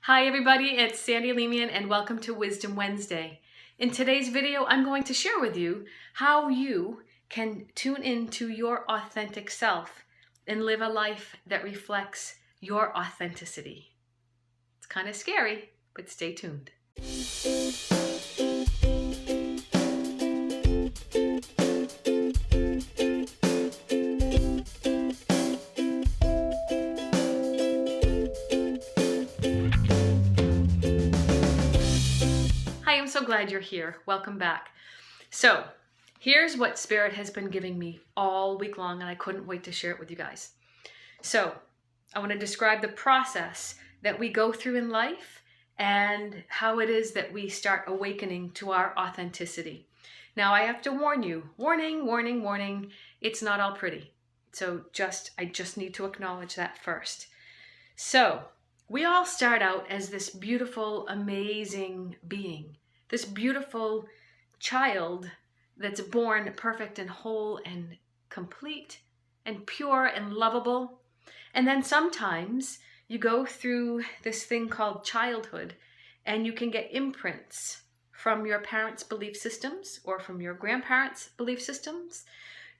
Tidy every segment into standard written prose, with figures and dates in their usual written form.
Hi everybody, it's Sandy Lemian and welcome to Wisdom Wednesday. In today's video, I'm going to share with you how you can tune into your authentic self and live a life that reflects your authenticity. It's kind of scary, but stay tuned. Hi, I'm so glad you're here. Welcome back. So, here's what Spirit has been giving me all week long, and I couldn't wait to share it with you guys. So, I want to describe the process that we go through in life and how it is that we start awakening to our authenticity. Now, I have to warn you, warning, warning, warning, it's not all pretty. So I just need to acknowledge that first. So, we all start out as this beautiful, amazing being, this beautiful child that's born perfect and whole and complete and pure and lovable. And then sometimes you go through this thing called childhood and you can get imprints from your parents' belief systems or from your grandparents' belief systems.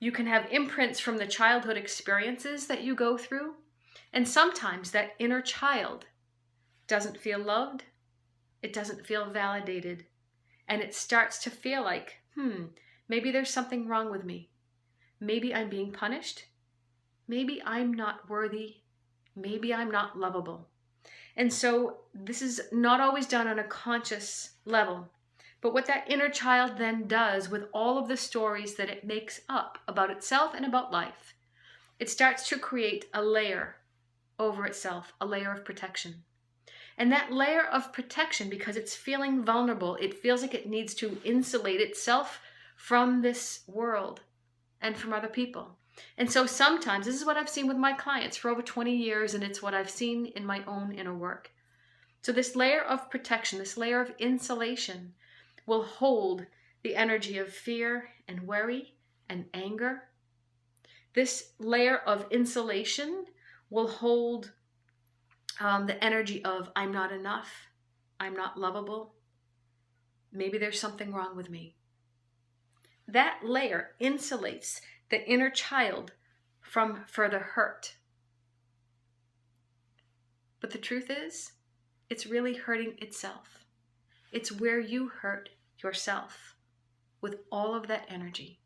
You can have imprints from the childhood experiences that you go through. And sometimes that inner child doesn't feel loved, it doesn't feel validated, and it starts to feel like, maybe there's something wrong with me. Maybe I'm being punished. Maybe I'm not worthy. Maybe I'm not lovable. And so this is not always done on a conscious level. But what that inner child then does with all of the stories that it makes up about itself and about life, it starts to create a layer over itself, a layer of protection. And that layer of protection, because it's feeling vulnerable, it feels like it needs to insulate itself from this world and from other people. And so sometimes, this is what I've seen with my clients for over 20 years, and it's what I've seen in my own inner work. So this layer of protection, this layer of insulation will hold the energy of fear and worry and anger. This layer of insulation will hold the energy of I'm not enough, I'm not lovable, maybe there's something wrong with me. That layer insulates the inner child from further hurt. But the truth is, it's really hurting itself. It's where you hurt yourself with all of that energy.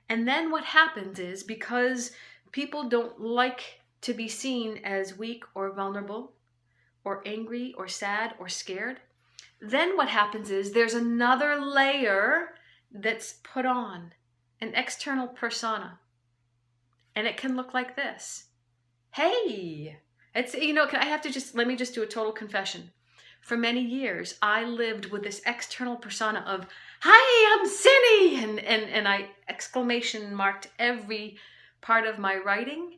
And then what happens is, because people don't like to be seen as weak or vulnerable or angry or sad or scared, then what happens is there's another layer that's put on, an external persona. And it can look like this. Hey, let me just do a total confession. For many years, I lived with this external persona of, hi, I'm Cindy, and I exclamation marked every part of my writing.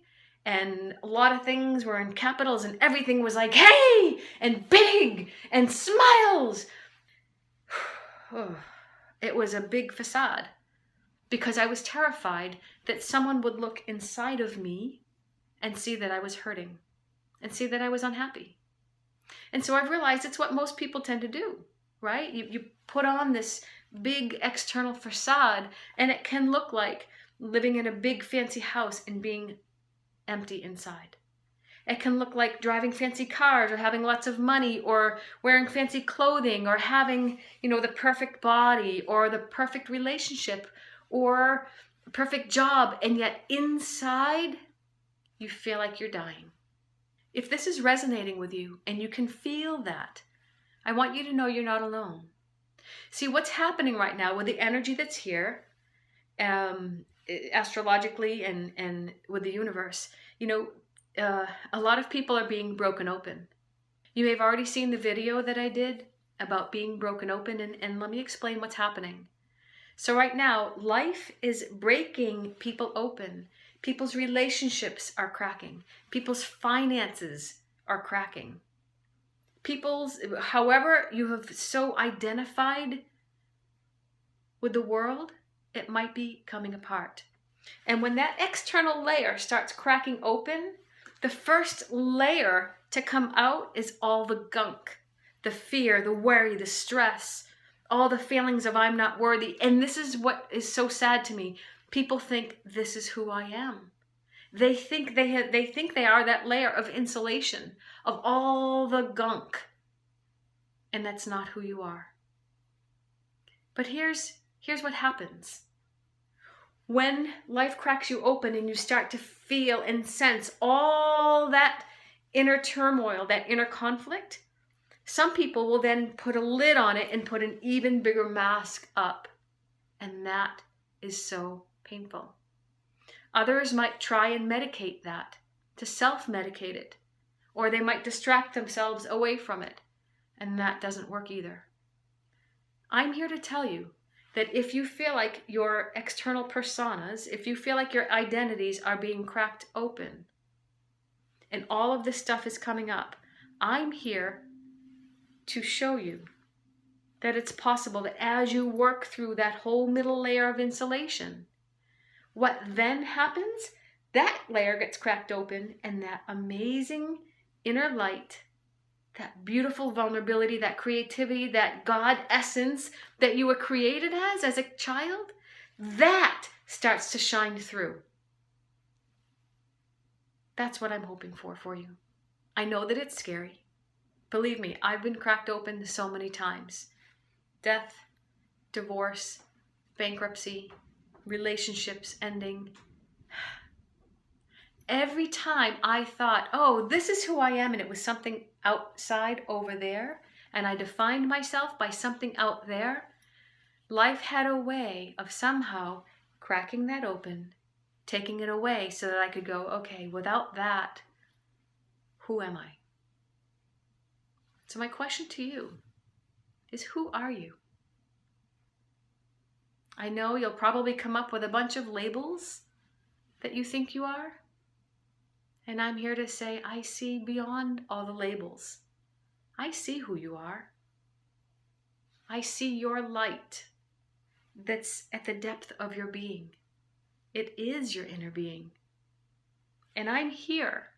And a lot of things were in capitals and everything was like, hey, and big, and smiles. It was a big facade because I was terrified that someone would look inside of me and see that I was hurting and see that I was unhappy. And so I've realized it's what most people tend to do, right? You put on this big external facade and it can look like living in a big fancy house and being empty inside. It can look like driving fancy cars or having lots of money or wearing fancy clothing or having, the perfect body or the perfect relationship or perfect job. And yet inside, you feel like you're dying. If this is resonating with you and you can feel that, I want you to know you're not alone. See, what's happening right now with the energy that's here, astrologically and with the universe, a lot of people are being broken open. You may have already seen the video that I did about being broken open, and let me explain what's happening. So right now, life is breaking people open. People's relationships are cracking. People's finances are cracking. However you have so identified with the world, it might be coming apart. And when that external layer starts cracking open, the first layer to come out is all the gunk, the fear, the worry, the stress, all the feelings of I'm not worthy. And this is what is so sad to me. People think this is who I am. They think they are that layer of insulation of all the gunk. And that's not who you are. But here's what happens. When life cracks you open and you start to feel and sense all that inner turmoil, that inner conflict, some people will then put a lid on it and put an even bigger mask up. And that is so painful. Others might try and medicate that, to self-medicate it, or they might distract themselves away from it, and that doesn't work either. I'm here to tell you that if you feel like your external personas, if you feel like your identities are being cracked open, and all of this stuff is coming up, I'm here to show you that it's possible that as you work through that whole middle layer of insulation, what then happens, that layer gets cracked open and that amazing inner light, that beautiful vulnerability, that creativity, that God essence that you were created as a child, that starts to shine through. That's what I'm hoping for you. I know that it's scary. Believe me, I've been cracked open so many times. Death, divorce, bankruptcy, relationships ending. Every time I thought, oh, this is who I am, and it was something outside over there, and I defined myself by something out there, life had a way of somehow cracking that open, taking it away so that I could go, okay, without that, who am I? So my question to you is, who are you? I know you'll probably come up with a bunch of labels that you think you are. And I'm here to say, I see beyond all the labels. I see who you are. I see your light that's at the depth of your being. It is your inner being. And I'm here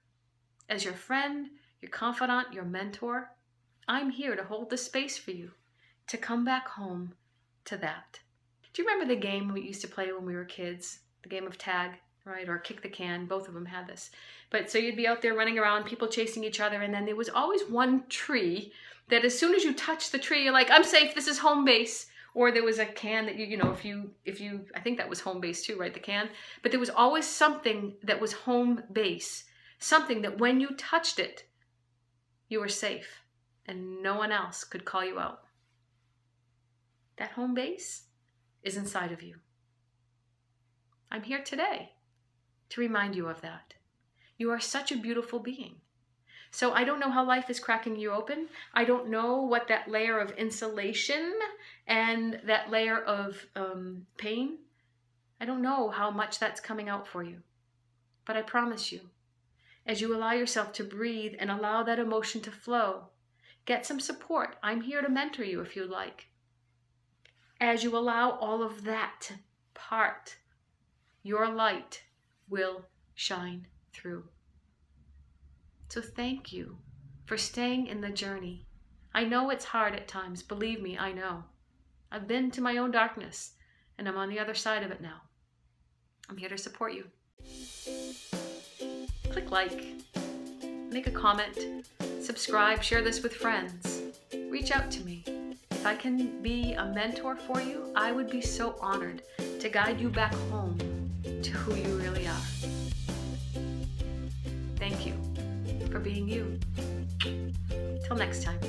as your friend, your confidant, your mentor. I'm here to hold the space for you to come back home to that. Do you remember the game we used to play when we were kids? The game of tag, right? Or kick the can. Both of them had this. But so you'd be out there running around, people chasing each other, and then there was always one tree that as soon as you touch the tree, you're like, I'm safe, this is home base. Or there was a can that you know, if you, I think that was home base too, right? The can. But there was always something that was home base. Something that when you touched it, you were safe and no one else could call you out. That home base is inside of you. I'm here today to remind you of that. You are such a beautiful being. So I don't know how life is cracking you open. I don't know what that layer of insulation and that layer of pain, I don't know how much that's coming out for you. But I promise you, as you allow yourself to breathe and allow that emotion to flow, get some support. I'm here to mentor you if you'd like. As you allow all of that to part, your light will shine through. So thank you for staying in the journey. I know it's hard at times. Believe me, I know. I've been to my own darkness, and I'm on the other side of it now. I'm here to support you. Click like, make a comment, subscribe, share this with friends. Reach out to me. If I can be a mentor for you, I would be so honored to guide you back home to who you really are. Thank you for being you. Till next time.